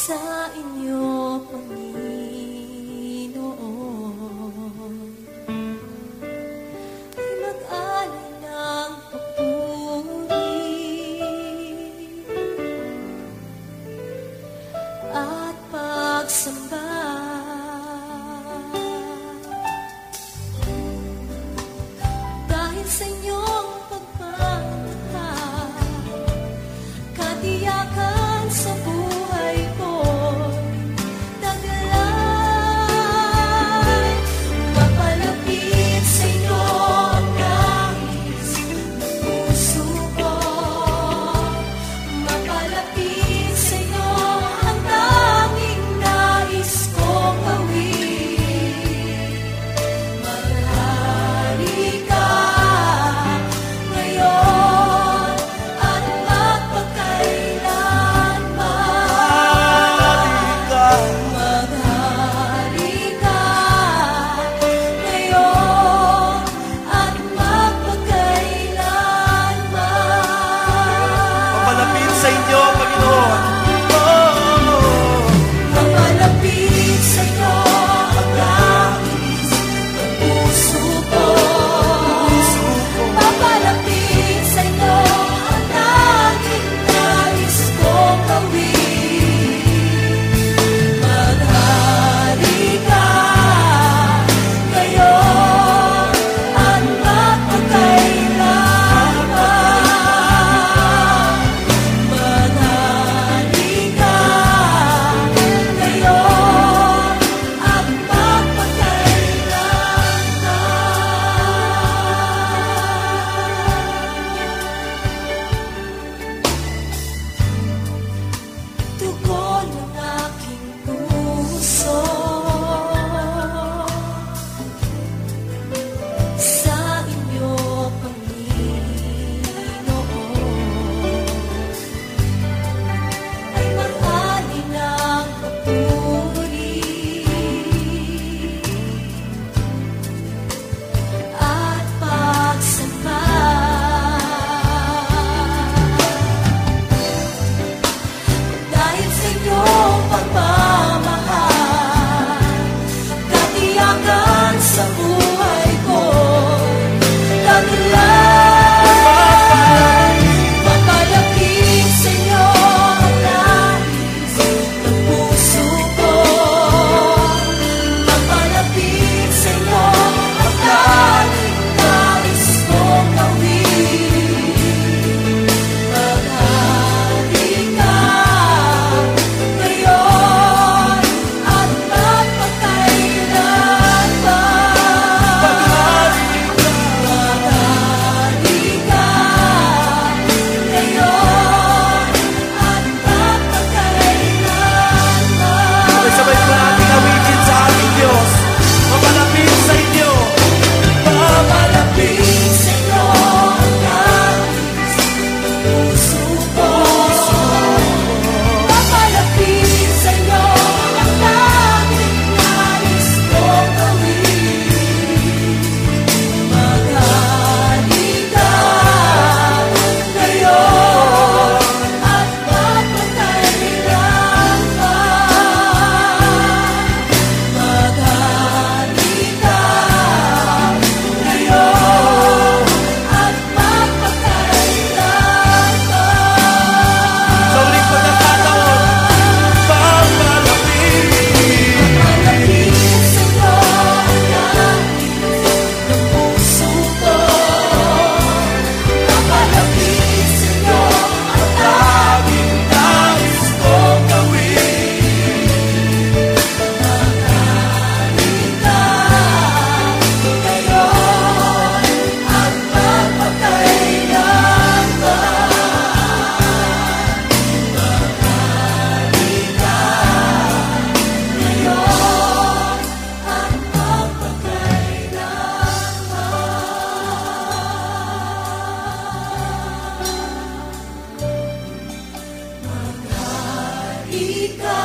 sa inyo, Panginoon, ay mag-alay ng papuri at pagsamba. Dahil sa inyong pagmamahal, katiyakan sa buhay ko, taglay, mapalapit sa inyo ang nais ng puso ko, mapalapit sa inyo ang tanging nais kong gawin. Maghari ka ngayon at magpakailanman. Maghari ka ngayon at magpakailanman. Mapalapit sa inyo, Panginoon. Mapalapit sa inyo ang nais ng puso ko. Mapalapit sa inyo ang tanging nais kong gawin. Maghari ka ngayon at magpakailanman. Maghari ka ngayon at magpakailanman. Tugon ng aking puso sa inyo, Panginoon, ay mag-alay ng papuri at pagsamba. Dahil sa inyong pagmamahal, katiyakan sa buhay ko, taglay, mapalapit sa inyo ang nais ng puso ko, mapalapit sa inyo ang tanging nais kong gawin. Maghari ka ngayon at magpakailanman. Maghari ka ngayon at magpakailanman. Sabay ko nating awitin sa ating Diyos. Mapalapit sa inyo. Mapalapit sa inyo ang nais ng puso ko. Mapalapit sa inyo ang tanging nais kong gawin. Maghari ka ngayon at magpakailanman. Maghari ka ngayon at magpakailanman. Sa uling pagkakataon, papalapit. Mapalapit sa inyo ang nais ng puso ko. Mapalapit sa inyo ang tanging nais kong gawin. Maghari ka ngayon at magpakailanman. Maghari ka ngayon at magpakailanman. Maghari ka